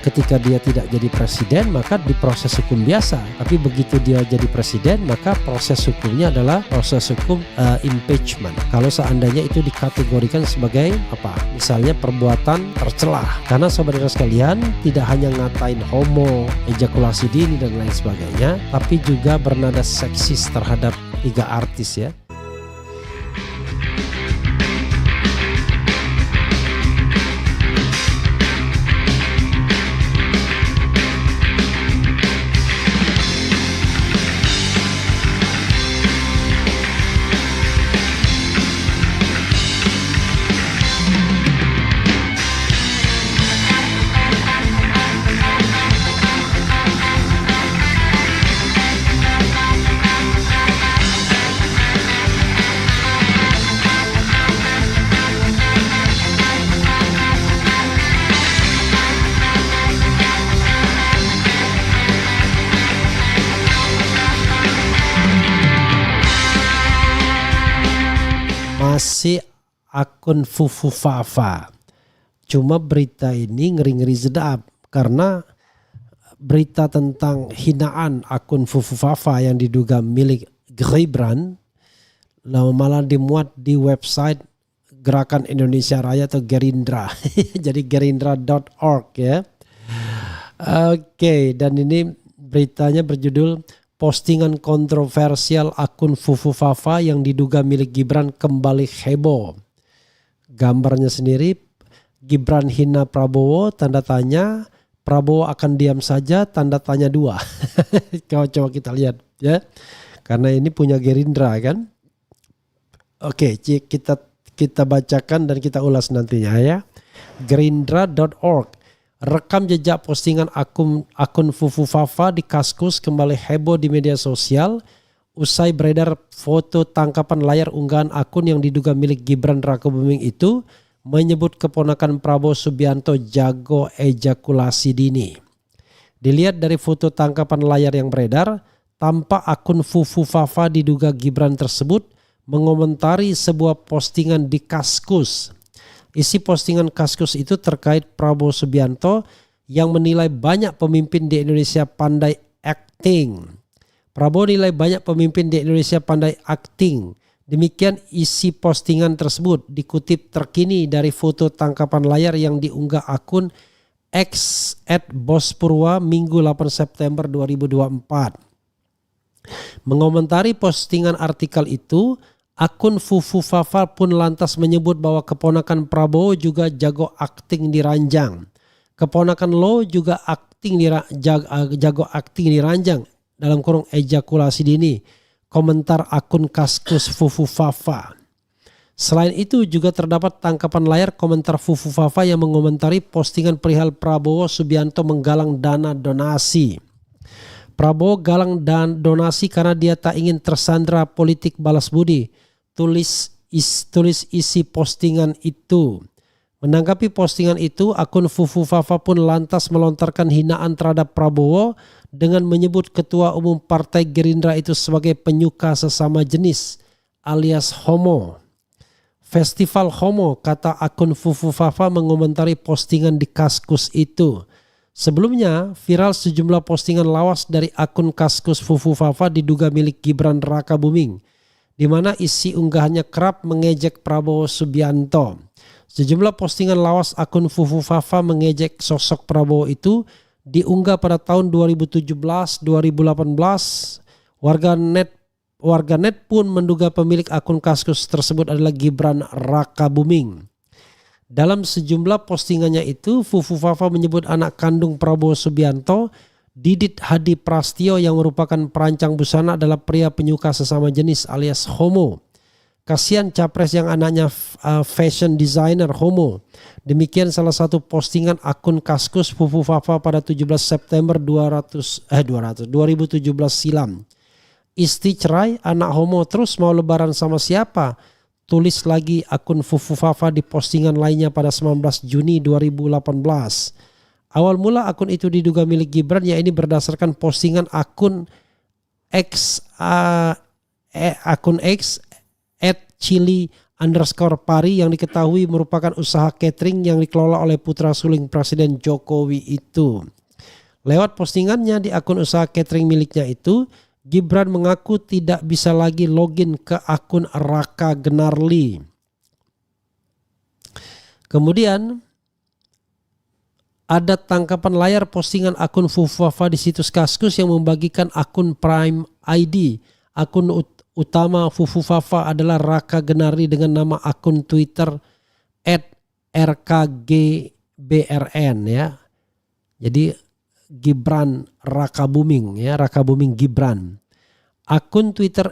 ketika dia tidak jadi presiden maka diproses hukum biasa, tapi begitu dia jadi presiden maka proses hukumnya adalah proses hukum impeachment. Kalau seandainya itu dikategorikan sebagai misalnya perbuatan tercelah. Karena saudara sekalian tidak hanya ngatain homo, ejakulasi dini dan lain sebagainya, tapi juga bernada seksis terhadap 3 artis ya. Masih akun Fufu Fafa. Cuma berita ini ngeri-ngeri sedap karena berita tentang hinaan akun Fufu Fafa yang diduga milik Gibran malah dimuat di website Gerakan Indonesia Raya atau Gerindra. Jadi gerindra.org ya. Oke, dan ini beritanya berjudul postingan kontroversial akun Fufu Fafa yang diduga milik Gibran kembali heboh. Gambarnya sendiri, Gibran hina Prabowo, tanda tanya, Prabowo akan diam saja, tanda tanya 2. Coba kita lihat ya. Karena ini punya Gerindra kan. Oke, kita bacakan dan kita ulas nantinya ya. Gerindra.org. Rekam jejak postingan akun Fufu Fafa di Kaskus kembali heboh di media sosial usai beredar foto tangkapan layar unggahan akun yang diduga milik Gibran Rakabuming itu menyebut keponakan Prabowo Subianto jago ejakulasi dini. Dilihat dari foto tangkapan layar yang beredar, tampak akun Fufu Fafa diduga Gibran tersebut mengomentari sebuah postingan di Kaskus. Isi postingan Kaskus itu terkait Prabowo Subianto yang menilai banyak pemimpin di Indonesia pandai acting. Prabowo nilai banyak pemimpin di Indonesia pandai acting. Demikian isi postingan tersebut dikutip terkini dari foto tangkapan layar yang diunggah akun X @bospurwa Minggu 8 September 2024. Mengomentari postingan artikel itu, akun Fufu Fafa pun lantas menyebut bahwa keponakan Prabowo juga jago akting di ranjang. Keponakan lo juga jago akting di ranjang dalam kurung ejakulasi dini. Komentar akun Kaskus Fufu Fafa. Selain itu juga terdapat tangkapan layar komentar Fufu Fafa yang mengomentari postingan perihal Prabowo Subianto menggalang dana donasi. Prabowo galang dan donasi karena dia tak ingin tersandra politik balas budi. Tulis isi postingan itu. Menanggapi postingan itu, akun Fufu Fafa pun lantas melontarkan hinaan terhadap Prabowo dengan menyebut Ketua Umum Partai Gerindra itu sebagai penyuka sesama jenis alias homo. Festival homo, kata akun Fufu Fafa mengomentari postingan di Kaskus itu. Sebelumnya, viral sejumlah postingan lawas dari akun Kaskus Fufu Fafa diduga milik Gibran Rakabuming, di mana isi unggahannya kerap mengejek Prabowo Subianto. Sejumlah postingan lawas akun Fufu Fafa mengejek sosok Prabowo itu diunggah pada tahun 2017-2018. Warganet pun menduga pemilik akun Kaskus tersebut adalah Gibran Rakabuming. Dalam sejumlah postingannya itu, Fufu Fafa menyebut anak kandung Prabowo Subianto, Didit Hadi Prastio yang merupakan perancang busana adalah pria penyuka sesama jenis alias homo. Kasihan capres yang anaknya fashion designer homo. Demikian salah satu postingan akun Kaskus Fufu Fafa pada 17 September 2017 silam. Isti cerai, anak homo terus mau lebaran sama siapa? Tulis lagi akun Fufu Fafa di postingan lainnya pada 19 Juni 2018. Awal mula akun itu diduga milik Gibran, ya ini berdasarkan postingan akun X @chili _Pari yang diketahui merupakan usaha catering yang dikelola oleh putra sulung Presiden Jokowi itu. Lewat postingannya di akun usaha catering miliknya itu, Gibran mengaku tidak bisa lagi login ke akun Raka Gnarli. Kemudian ada tangkapan layar postingan akun Fufufafa di situs Kaskus yang membagikan akun Prime ID. Akun utama Fufufafa adalah Raka Gnarli dengan nama akun Twitter @rkgbrn ya. Jadi Gibran Raka Buming ya, Raka Buming Gibran. Akun Twitter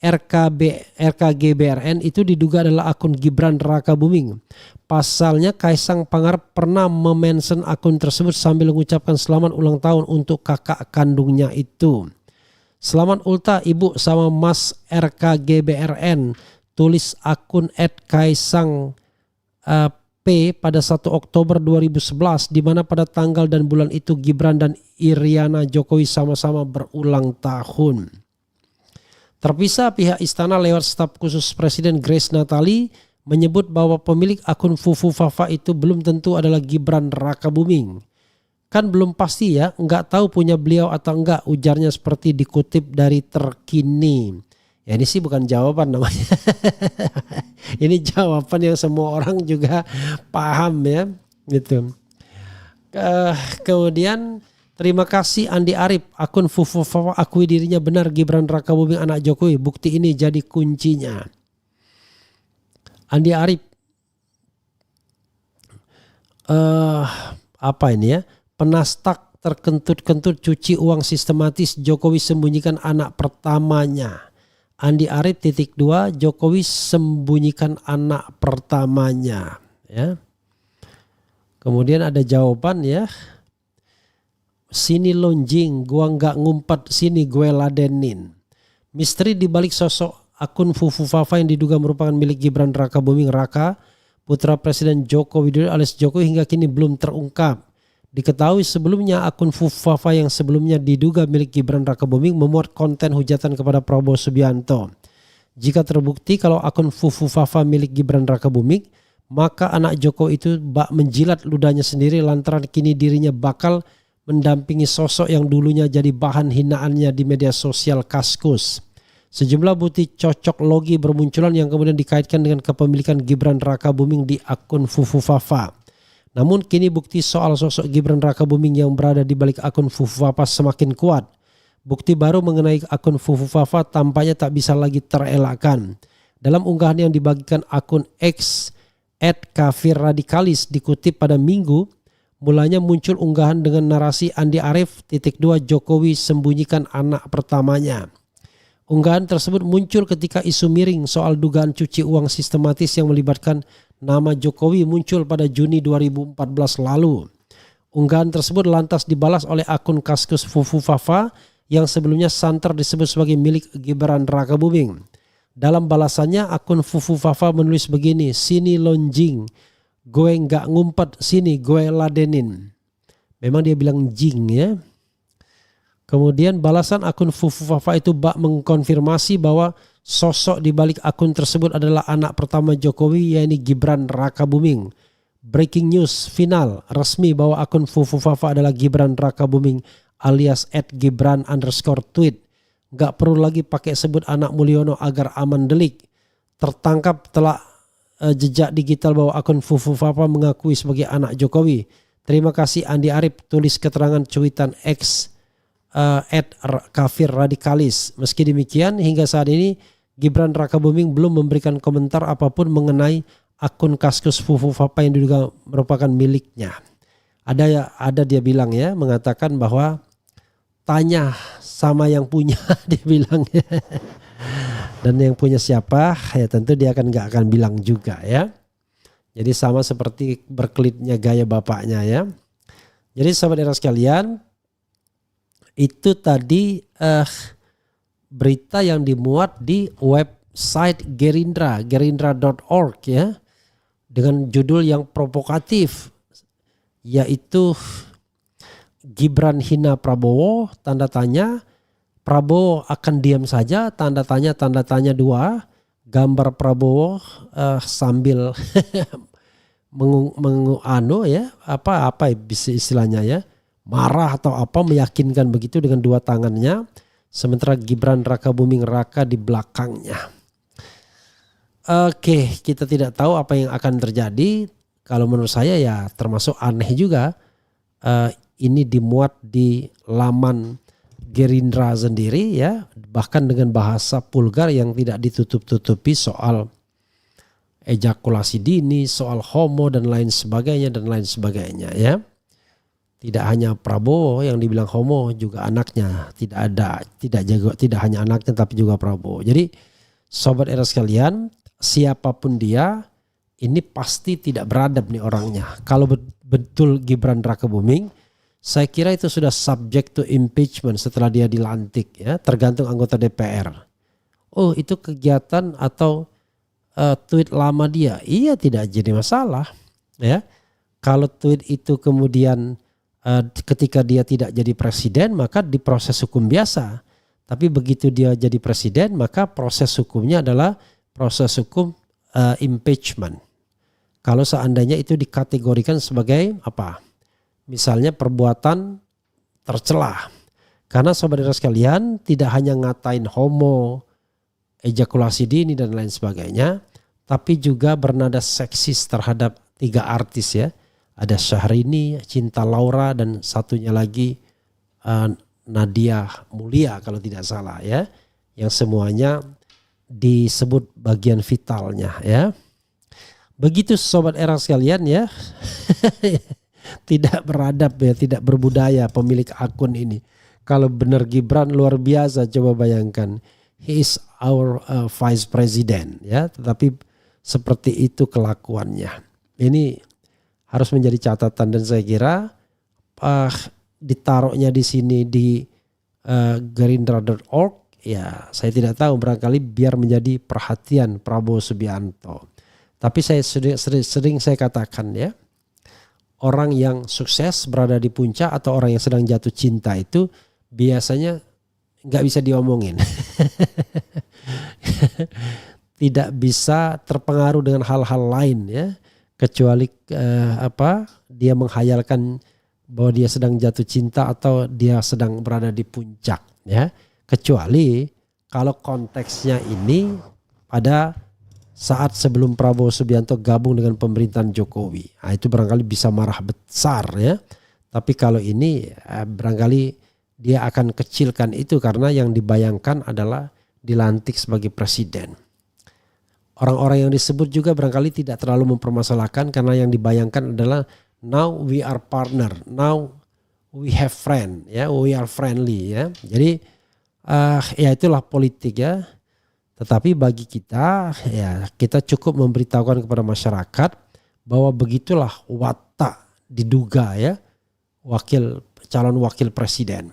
@rkgbrn itu diduga adalah akun Gibran Raka Buming. Pasalnya Kaisang Pangarep pernah memention akun tersebut sambil mengucapkan selamat ulang tahun untuk kakak kandungnya itu. Selamat ulta ibu sama mas RKGBRN, tulis akun @kaisang P pada 1 Oktober 2011 di mana pada tanggal dan bulan itu Gibran dan Iriana Jokowi sama-sama berulang tahun. Terpisah, pihak istana lewat staf khusus Presiden Grace Natali menyebut bahwa pemilik akun Fufufafa itu belum tentu adalah Gibran Raka Buming. Kan belum pasti ya, nggak tahu punya beliau atau enggak, ujarnya seperti dikutip dari Terkini. Ya ini sih bukan jawaban namanya. Ini jawaban yang semua orang juga paham ya, gitu. Kemudian terima kasih Andi Arief, akun Fufufafa akui dirinya benar Gibran Raka Buming anak Jokowi. Bukti ini jadi kuncinya. Andi Arief, apa ini ya? Penastak terkentut-kentut cuci uang sistematis, Jokowi sembunyikan anak pertamanya. Andi Arief _2, Jokowi sembunyikan anak pertamanya. Ya. Kemudian ada jawaban ya. Sini lonjing, gua nggak ngumpet, sini gue ladenin. Misteri dibalik sosok akun Fufufafa yang diduga merupakan milik Gibran Raka Buming Raka, putra Presiden Joko Widodo alias Jokowi, hingga kini belum terungkap. Diketahui sebelumnya akun Fufufafa yang sebelumnya diduga milik Gibran Raka Buming memuat konten hujatan kepada Prabowo Subianto. Jika terbukti kalau akun Fufufafa milik Gibran Raka Buming, maka anak Jokowi itu bak menjilat ludahnya sendiri lantaran kini dirinya bakal mendampingi sosok yang dulunya jadi bahan hinaannya di media sosial Kaskus. Sejumlah bukti cocok logi bermunculan yang kemudian dikaitkan dengan kepemilikan Gibran Raka Buming di akun Fufufafa. Namun kini bukti soal sosok Gibran Raka Buming yang berada di balik akun Fufufafa semakin kuat. Bukti baru mengenai akun Fufufafa tampaknya tak bisa lagi terelakkan. Dalam unggahan yang dibagikan akun X @kafirradikalis dikutip pada Minggu, mulanya muncul unggahan dengan narasi Andi Arief _2 Jokowi sembunyikan anak pertamanya. Unggahan tersebut muncul ketika isu miring soal dugaan cuci uang sistematis yang melibatkan nama Jokowi muncul pada Juni 2014 lalu. Unggahan tersebut lantas dibalas oleh akun Kaskus Fufufafa yang sebelumnya santer disebut sebagai milik Gibran Raka Buming. Dalam balasannya akun Fufufafa menulis begini, sini lonjing, gue nggak ngumpet, sini gue ladenin. Memang dia bilang jing ya. Kemudian balasan akun Fufufafa itu bak mengkonfirmasi bahwa sosok di balik akun tersebut adalah anak pertama Jokowi, yaitu Gibran Raka Buming. Breaking news final resmi bahwa akun Fufufafa adalah Gibran Raka Buming alias @gibran_tweet. Gak perlu lagi pakai sebut anak Mulyono agar aman delik. Tertangkap telah jejak digital bahwa akun Fufufafa mengakui sebagai anak Jokowi. Terima kasih Andi Arief, tulis keterangan cuitan X @kafirradikalis. Meski demikian hingga saat ini Gibran Raka Buming belum memberikan komentar apapun mengenai akun Kaskus Fufufafa yang diduga merupakan miliknya. Ada dia bilang ya, mengatakan bahwa tanya sama yang punya dia bilang ya. Dan yang punya siapa ya tentu dia nggak akan bilang juga ya. Jadi sama seperti berkelitnya gaya bapaknya ya. Jadi sahabat era sekalian, itu tadi berita yang dimuat di website Gerindra, gerindra.org ya, dengan judul yang provokatif, yaitu Gibran hina Prabowo, tanda tanya, Prabowo akan diam saja, tanda tanya 2, gambar Prabowo sambil apa bisa istilahnya ya, marah atau apa, meyakinkan begitu dengan dua tangannya, sementara Gibran Rakabuming Raka di belakangnya. Oke, kita tidak tahu apa yang akan terjadi. Kalau menurut saya ya termasuk aneh juga. Ini dimuat di laman Gerindra sendiri ya, bahkan dengan bahasa vulgar yang tidak ditutup-tutupi soal ejakulasi dini, soal homo dan lain sebagainya ya. Tidak hanya Prabowo yang dibilang homo, juga anaknya tidak hanya anaknya tapi juga Prabowo. Jadi sobat era sekalian, siapapun dia ini pasti tidak beradab nih orangnya. Kalau betul Gibran Rakabuming, saya kira itu sudah subject to impeachment setelah dia dilantik ya, tergantung anggota DPR. Oh, itu kegiatan atau tweet lama dia, iya tidak jadi masalah ya. Kalau tweet itu kemudian ketika dia tidak jadi presiden maka diproses hukum biasa. Tapi begitu dia jadi presiden maka proses hukumnya adalah proses hukum impeachment. Kalau seandainya itu dikategorikan sebagai apa? Misalnya perbuatan tercela. Karena saudara sekalian tidak hanya ngatain homo, ejakulasi dini dan lain sebagainya, tapi juga bernada seksis terhadap 3 artis ya. Ada Syahrini, Cinta Laura, dan satunya lagi Nadia Mulia kalau tidak salah ya. Yang semuanya disebut bagian vitalnya ya. Begitu sobat era sekalian ya. Tidak beradab ya, tidak berbudaya pemilik akun ini. Kalau benar Gibran luar biasa, coba bayangkan. He is our vice president ya, tetapi seperti itu kelakuannya. Ini harus menjadi catatan dan saya kira ditaruhnya di sini di gerindra.org ya, saya tidak tahu, barangkali biar menjadi perhatian Prabowo Subianto. Tapi saya sering saya katakan ya, orang yang sukses berada di puncak atau orang yang sedang jatuh cinta itu biasanya nggak bisa diomongin. Tidak bisa terpengaruh dengan hal-hal lain ya, kecuali dia menghayalkan bahwa dia sedang jatuh cinta atau dia sedang berada di puncak ya. Kecuali kalau konteksnya ini pada saat sebelum Prabowo Subianto gabung dengan pemerintahan Jokowi. Nah, itu barangkali bisa marah besar ya. Tapi kalau ini barangkali dia akan kecilkan itu karena yang dibayangkan adalah dilantik sebagai presiden. Orang-orang yang disebut juga barangkali tidak terlalu mempermasalahkan karena yang dibayangkan adalah now we are partner, now we have friend ya, we are friendly ya. Jadi ya itulah politik ya. Tetapi bagi kita ya, kita cukup memberitahukan kepada masyarakat bahwa begitulah watak diduga ya calon wakil presiden.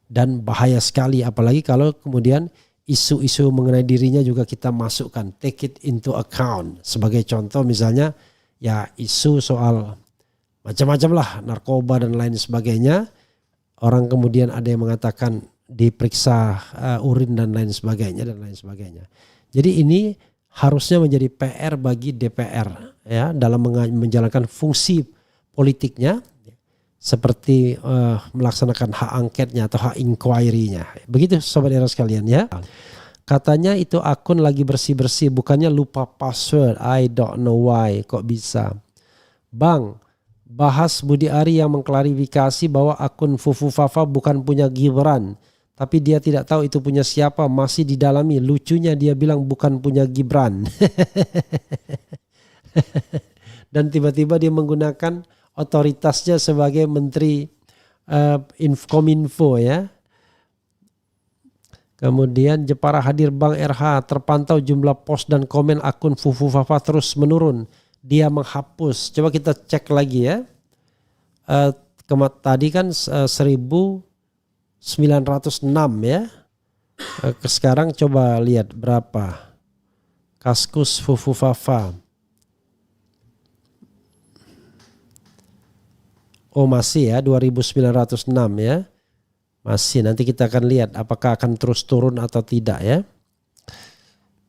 Dan bahaya sekali apalagi kalau kemudian isu-isu mengenai dirinya juga kita masukkan, take it into account. Sebagai contoh misalnya ya isu soal macam-macam lah, narkoba dan lain sebagainya. Orang kemudian ada yang mengatakan diperiksa urin dan lain sebagainya. Jadi ini harusnya menjadi PR bagi DPR ya dalam menjalankan fungsi politiknya seperti melaksanakan hak angketnya atau hak inquiry-nya. Begitu sobat era sekalian ya. Katanya itu akun lagi bersih-bersih, bukannya lupa password. I don't know why, kok bisa. Bang, bahas Budi Ari yang mengklarifikasi bahwa akun Fufu Fafa bukan punya Gibran. Tapi dia tidak tahu itu punya siapa, masih didalami. Lucunya dia bilang bukan punya Gibran. Dan tiba-tiba dia menggunakan otoritasnya sebagai Menteri Kominfo ya. Kemudian Jepara hadir Bang RH, terpantau jumlah post dan komen akun Fufu Fafa terus menurun. Dia menghapus. Coba kita cek lagi ya. Tadi kan 1906 ya. Sekarang coba lihat berapa. Kaskus Fufu Fafa. Oh masih ya 2906 ya. Masih, nanti kita akan lihat apakah akan terus turun atau tidak ya.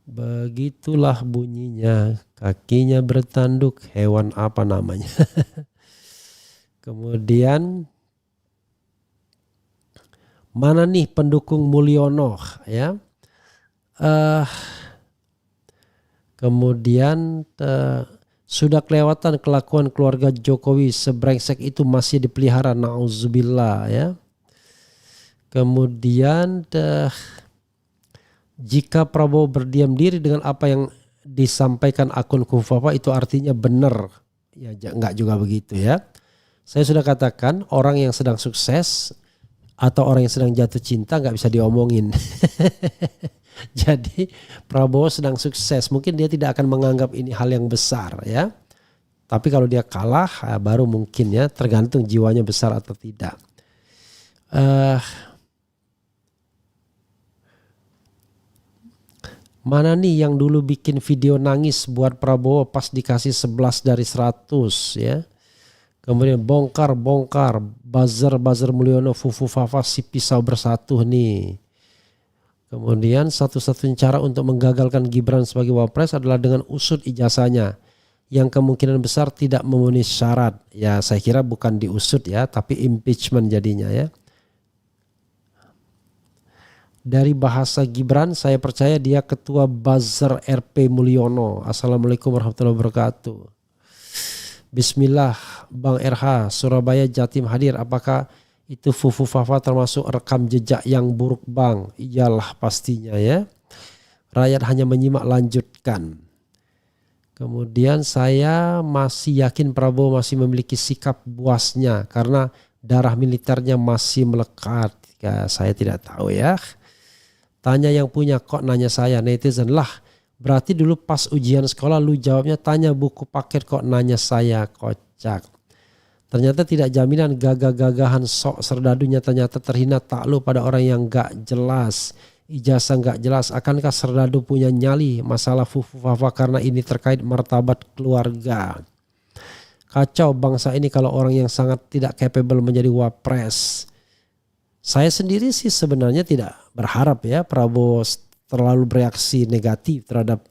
Begitulah bunyinya, kakinya bertanduk, hewan apa namanya. Kemudian mana nih pendukung Mulyono ya. Kemudian sudah kelewatan kelakuan keluarga Jokowi, sebrengsek itu masih dipelihara, nauzubillah ya. Kemudian jika Prabowo berdiam diri dengan apa yang disampaikan akun Kufafa itu artinya benar. Ya enggak juga begitu ya. Saya sudah katakan orang yang sedang sukses atau orang yang sedang jatuh cinta nggak bisa diomongin. Jadi Prabowo sedang sukses, mungkin dia tidak akan menganggap ini hal yang besar ya. Tapi kalau dia kalah baru mungkin ya, tergantung jiwanya besar atau tidak. Mana nih yang dulu bikin video nangis buat Prabowo pas dikasih 11 dari 100 ya. Kemudian bongkar buzzer Mulyono, Fufu Fafa si pisau bersatu nih. Kemudian satu-satunya cara untuk menggagalkan Gibran sebagai wapres adalah dengan usut ijazahnya yang kemungkinan besar tidak memenuhi syarat. Ya saya kira bukan diusut ya, tapi impeachment jadinya ya. Dari bahasa Gibran saya percaya dia ketua buzzer RP Mulyono. Assalamualaikum warahmatullahi wabarakatuh. Bismillah, Bang RH, Surabaya Jatim hadir. Apakah itu Fufu Fafa termasuk rekam jejak yang buruk Bang? Iyalah pastinya ya. Rakyat hanya menyimak, lanjutkan. Kemudian saya masih yakin Prabowo masih memiliki sikap buasnya karena darah militernya masih melekat. Ya, saya tidak tahu ya. Tanya yang punya, kok nanya saya? Netizen lah. Berarti dulu pas ujian sekolah lu jawabnya tanya buku paket, kok nanya saya? Kocak. Ternyata tidak jaminan gagah-gagahan sok serdadunya ternyata terhina takluk pada orang yang gak jelas. Ijazah gak jelas. Akankah serdadu punya nyali? Masalah Fufu Fafa karena ini terkait martabat keluarga. Kacau bangsa ini kalau orang yang sangat tidak capable menjadi wapres. Saya sendiri sih sebenarnya tidak berharap ya Prabowo terlalu bereaksi negatif terhadap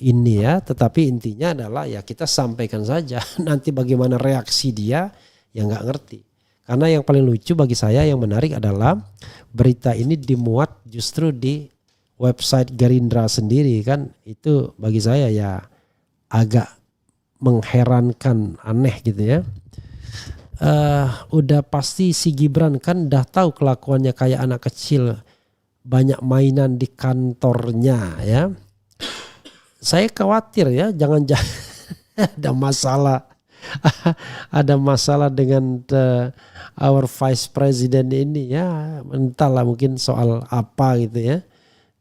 ini ya. Tetapi intinya adalah ya kita sampaikan saja. Nanti bagaimana reaksi dia ya nggak ngerti. Karena yang paling lucu bagi saya yang menarik adalah berita ini dimuat justru di website Gerindra sendiri kan. Itu bagi saya ya agak mengherankan, aneh gitu ya. Udah pasti si Gibran kan udah tahu kelakuannya kayak anak kecil, banyak mainan di kantornya ya. Saya khawatir ya jangan ada masalah ada masalah dengan our vice president ini ya, entahlah mungkin soal apa gitu ya.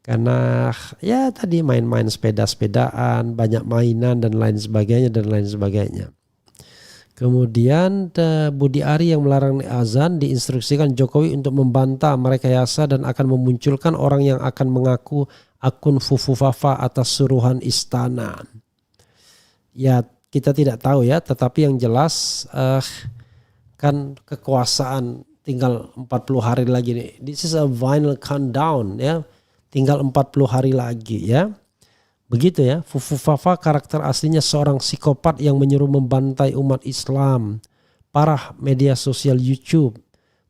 Karena ya tadi main-main sepeda-sepedaan, banyak mainan dan lain sebagainya. Kemudian Budi Ari yang melarang azan diinstruksikan Jokowi untuk membantah merekayasa dan akan memunculkan orang yang akan mengaku akun Fufu Fafa atas suruhan istana. Ya kita tidak tahu ya, tetapi yang jelas kan kekuasaan tinggal 40 hari lagi nih. This is a final countdown ya, tinggal 40 hari lagi ya. Begitu ya, Fufu Fafa karakter aslinya seorang psikopat yang menyuruh membantai umat Islam. Parah media sosial YouTube.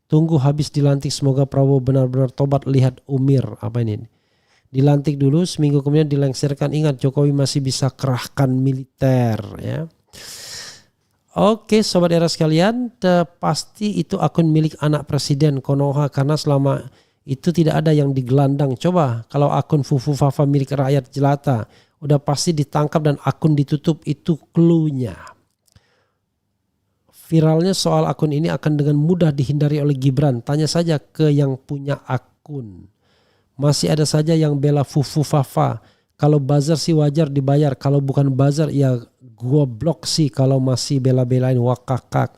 Tunggu habis dilantik, semoga Prabowo benar-benar tobat. Lihat Umir, apa ini? Dilantik dulu, seminggu kemudian dilengsarkan. Ingat Jokowi masih bisa kerahkan militer ya. Oke sobat era sekalian, pasti itu akun milik anak presiden Konoha karena selama itu tidak ada yang digelandang. Coba kalau akun Fufu Fafa milik rakyat jelata, udah pasti ditangkap dan akun ditutup, itu cluenya. Viralnya soal akun ini akan dengan mudah dihindari oleh Gibran. Tanya saja ke yang punya akun. Masih ada saja yang bela Fufu Fafa. Kalau buzzer sih wajar dibayar, kalau bukan buzzer ya goblok sih kalau masih bela-belain wakakak.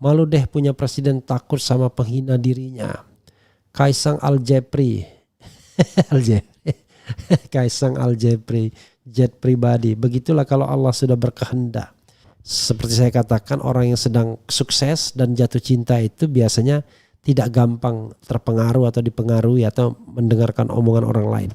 Malu deh punya presiden takut sama penghina dirinya. Kaisang Aljepri Kaisang Aljepri, jet pribadi. Begitulah kalau Allah sudah berkehendak. Seperti saya katakan, orang yang sedang sukses dan jatuh cinta itu biasanya tidak gampang terpengaruh atau dipengaruhi atau mendengarkan omongan orang lain.